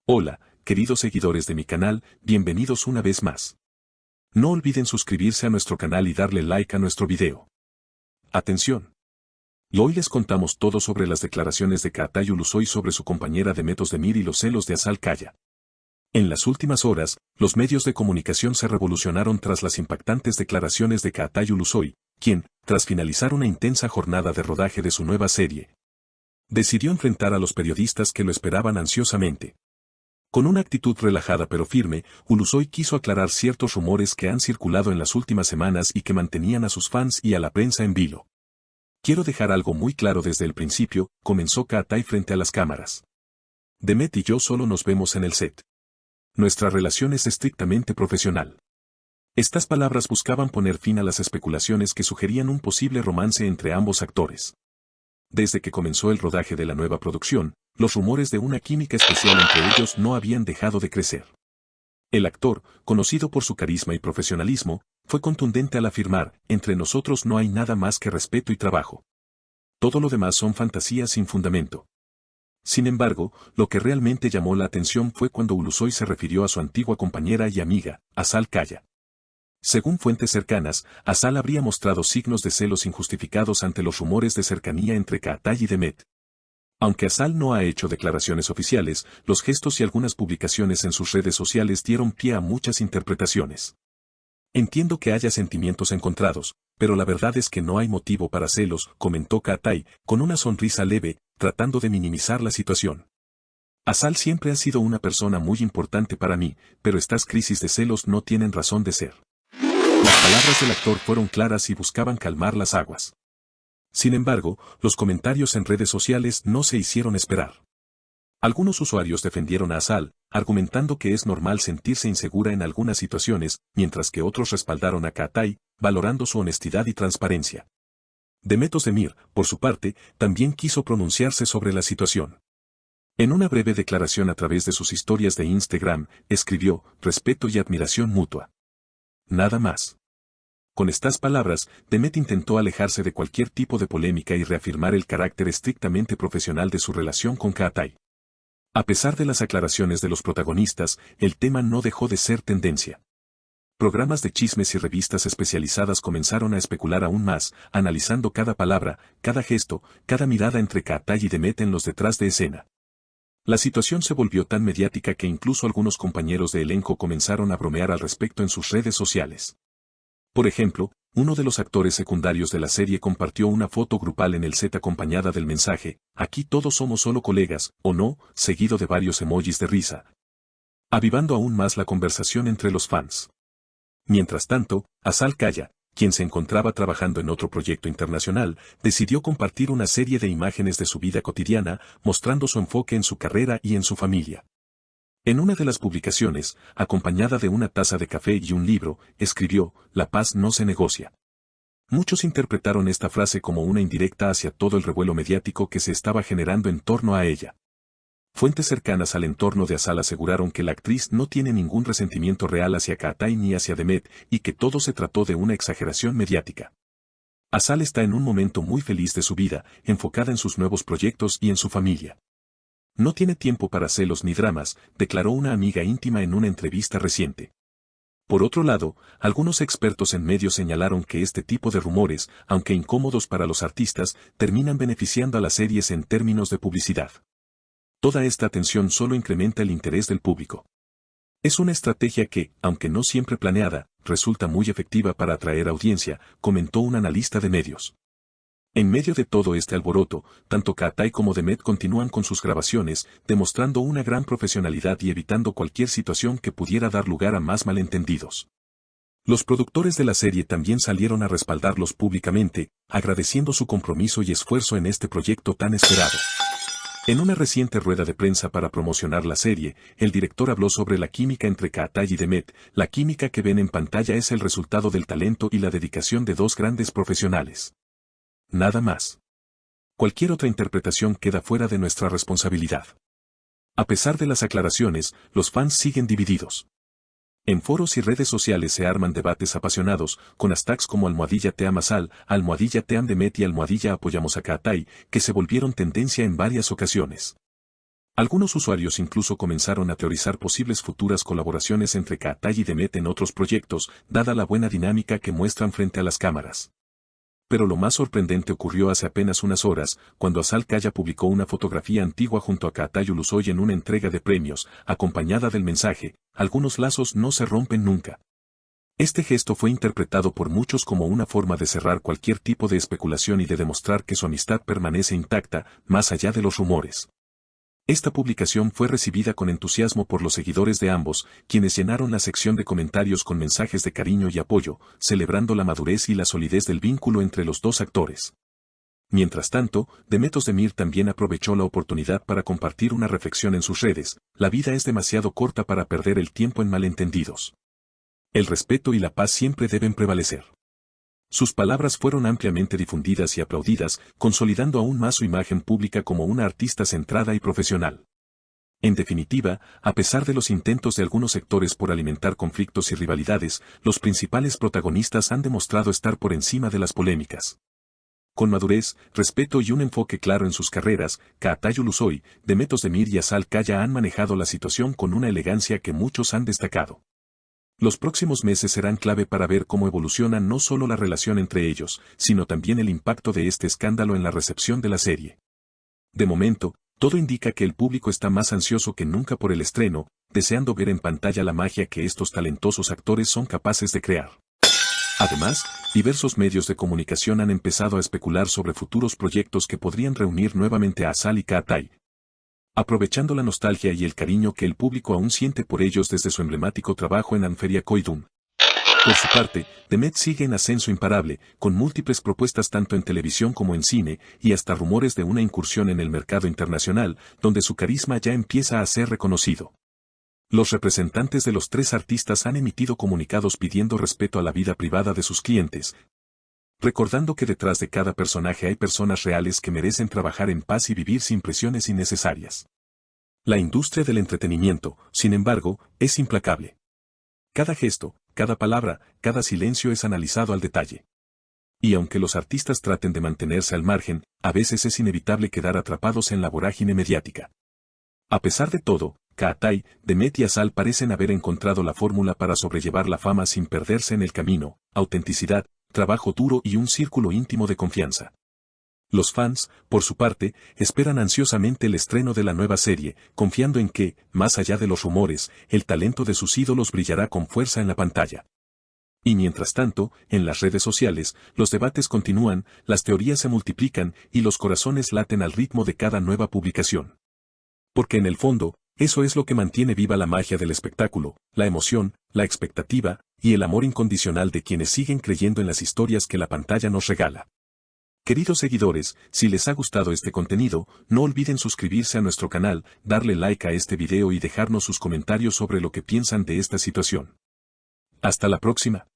Hola, queridos seguidores de mi canal, bienvenidos una vez más. No olviden suscribirse a nuestro canal y darle like a nuestro video. Atención. Y hoy les contamos todo sobre las declaraciones de Çağatay Ulusoy sobre su compañera Demet Özdemir y los celos de Asal Kaya. En las últimas horas, los medios de comunicación se revolucionaron tras las impactantes declaraciones de Çağatay Ulusoy, quien, tras finalizar una intensa jornada de rodaje de su nueva serie, decidió enfrentar a los periodistas que lo esperaban ansiosamente. Con una actitud relajada pero firme, Ulusoy quiso aclarar ciertos rumores que han circulado en las últimas semanas y que mantenían a sus fans y a la prensa en vilo. Quiero dejar algo muy claro desde el principio, comenzó Çağatay frente a las cámaras. Demet y yo solo nos vemos en el set. Nuestra relación es estrictamente profesional. Estas palabras buscaban poner fin a las especulaciones que sugerían un posible romance entre ambos actores. Desde que comenzó el rodaje de la nueva producción, los rumores de una química especial entre ellos no habían dejado de crecer. El actor, conocido por su carisma y profesionalismo, fue contundente al afirmar, entre nosotros no hay nada más que respeto y trabajo. Todo lo demás son fantasías sin fundamento. Sin embargo, lo que realmente llamó la atención fue cuando Ulusoy se refirió a su antigua compañera y amiga, Asal Kaya. Según fuentes cercanas, Asal habría mostrado signos de celos injustificados ante los rumores de cercanía entre Çağatay y Demet. Aunque Asal no ha hecho declaraciones oficiales, los gestos y algunas publicaciones en sus redes sociales dieron pie a muchas interpretaciones. Entiendo que haya sentimientos encontrados, pero la verdad es que no hay motivo para celos, comentó Çağatay, con una sonrisa leve, tratando de minimizar la situación. Asal siempre ha sido una persona muy importante para mí, pero estas crisis de celos no tienen razón de ser. Las palabras del actor fueron claras y buscaban calmar las aguas. Sin embargo, los comentarios en redes sociales no se hicieron esperar. Algunos usuarios defendieron a Asal, argumentando que es normal sentirse insegura en algunas situaciones, mientras que otros respaldaron a Çağatay, valorando su honestidad y transparencia. Demet Özdemir, por su parte, también quiso pronunciarse sobre la situación. En una breve declaración a través de sus historias de Instagram, escribió, respeto y admiración mutua. Nada más. Con estas palabras, Demet intentó alejarse de cualquier tipo de polémica y reafirmar el carácter estrictamente profesional de su relación con Çağatay. A pesar de las aclaraciones de los protagonistas, el tema no dejó de ser tendencia. Programas de chismes y revistas especializadas comenzaron a especular aún más, analizando cada palabra, cada gesto, cada mirada entre Çağatay y Demet en los detrás de escena. La situación se volvió tan mediática que incluso algunos compañeros de elenco comenzaron a bromear al respecto en sus redes sociales. Por ejemplo, uno de los actores secundarios de la serie compartió una foto grupal en el set acompañada del mensaje, aquí todos somos solo colegas, o no, seguido de varios emojis de risa, avivando aún más la conversación entre los fans. Mientras tanto, Asal Kaya, quien se encontraba trabajando en otro proyecto internacional, decidió compartir una serie de imágenes de su vida cotidiana, mostrando su enfoque en su carrera y en su familia. En una de las publicaciones, acompañada de una taza de café y un libro, escribió, la paz no se negocia. Muchos interpretaron esta frase como una indirecta hacia todo el revuelo mediático que se estaba generando en torno a ella. Fuentes cercanas al entorno de Asal aseguraron que la actriz no tiene ningún resentimiento real hacia Çağatay ni hacia Demet, y que todo se trató de una exageración mediática. Asal está en un momento muy feliz de su vida, enfocada en sus nuevos proyectos y en su familia. No tiene tiempo para celos ni dramas, declaró una amiga íntima en una entrevista reciente. Por otro lado, algunos expertos en medios señalaron que este tipo de rumores, aunque incómodos para los artistas, terminan beneficiando a las series en términos de publicidad. Toda esta atención solo incrementa el interés del público. Es una estrategia que, aunque no siempre planeada, resulta muy efectiva para atraer audiencia, comentó un analista de medios. En medio de todo este alboroto, tanto Çağatay como Demet continúan con sus grabaciones, demostrando una gran profesionalidad y evitando cualquier situación que pudiera dar lugar a más malentendidos. Los productores de la serie también salieron a respaldarlos públicamente, agradeciendo su compromiso y esfuerzo en este proyecto tan esperado. En una reciente rueda de prensa para promocionar la serie, el director habló sobre la química entre Çağatay y Demet. La química que ven en pantalla es el resultado del talento y la dedicación de dos grandes profesionales. Nada más. Cualquier otra interpretación queda fuera de nuestra responsabilidad. A pesar de las aclaraciones, los fans siguen divididos. En foros y redes sociales se arman debates apasionados, con hashtags como #teamasal, #teamdemet y #apoyamos a Çağatay, que se volvieron tendencia en varias ocasiones. Algunos usuarios incluso comenzaron a teorizar posibles futuras colaboraciones entre Kaatay y Demet en otros proyectos, dada la buena dinámica que muestran frente a las cámaras. Pero lo más sorprendente ocurrió hace apenas unas horas, cuando Azal Kaya publicó una fotografía antigua junto a Kaatay Ulusoy en una entrega de premios, acompañada del mensaje: algunos lazos no se rompen nunca. Este gesto fue interpretado por muchos como una forma de cerrar cualquier tipo de especulación y de demostrar que su amistad permanece intacta, más allá de los rumores. Esta publicación fue recibida con entusiasmo por los seguidores de ambos, quienes llenaron la sección de comentarios con mensajes de cariño y apoyo, celebrando la madurez y la solidez del vínculo entre los dos actores. Mientras tanto, Demet Özdemir también aprovechó la oportunidad para compartir una reflexión en sus redes: la vida es demasiado corta para perder el tiempo en malentendidos. El respeto y la paz siempre deben prevalecer. Sus palabras fueron ampliamente difundidas y aplaudidas, consolidando aún más su imagen pública como una artista centrada y profesional. En definitiva, a pesar de los intentos de algunos sectores por alimentar conflictos y rivalidades, los principales protagonistas han demostrado estar por encima de las polémicas. Con madurez, respeto y un enfoque claro en sus carreras, Kaatay Ulusoy, Demet Özdemir y Azal Kaya han manejado la situación con una elegancia que muchos han destacado. Los próximos meses serán clave para ver cómo evoluciona no solo la relación entre ellos, sino también el impacto de este escándalo en la recepción de la serie. De momento, todo indica que el público está más ansioso que nunca por el estreno, deseando ver en pantalla la magia que estos talentosos actores son capaces de crear. Además, diversos medios de comunicación han empezado a especular sobre futuros proyectos que podrían reunir nuevamente a Azal y Kaatay, aprovechando la nostalgia y el cariño que el público aún siente por ellos desde su emblemático trabajo en Anferia Koydun. Por su parte, Demet sigue en ascenso imparable, con múltiples propuestas tanto en televisión como en cine, y hasta rumores de una incursión en el mercado internacional, donde su carisma ya empieza a ser reconocido. Los representantes de los tres artistas han emitido comunicados pidiendo respeto a la vida privada de sus clientes, recordando que detrás de cada personaje hay personas reales que merecen trabajar en paz y vivir sin presiones innecesarias. La industria del entretenimiento, sin embargo, es implacable. Cada gesto, cada palabra, cada silencio es analizado al detalle. Y aunque los artistas traten de mantenerse al margen, a veces es inevitable quedar atrapados en la vorágine mediática. A pesar de todo, Kaatay, Demet y Azal parecen haber encontrado la fórmula para sobrellevar la fama sin perderse en el camino: autenticidad, trabajo duro y un círculo íntimo de confianza. Los fans, por su parte, esperan ansiosamente el estreno de la nueva serie, confiando en que, más allá de los rumores, el talento de sus ídolos brillará con fuerza en la pantalla. Y mientras tanto, en las redes sociales, los debates continúan, las teorías se multiplican y los corazones laten al ritmo de cada nueva publicación. Porque en el fondo, eso es lo que mantiene viva la magia del espectáculo: la emoción, la expectativa y el amor incondicional de quienes siguen creyendo en las historias que la pantalla nos regala. Queridos seguidores, si les ha gustado este contenido, no olviden suscribirse a nuestro canal, darle like a este video y dejarnos sus comentarios sobre lo que piensan de esta situación. Hasta la próxima.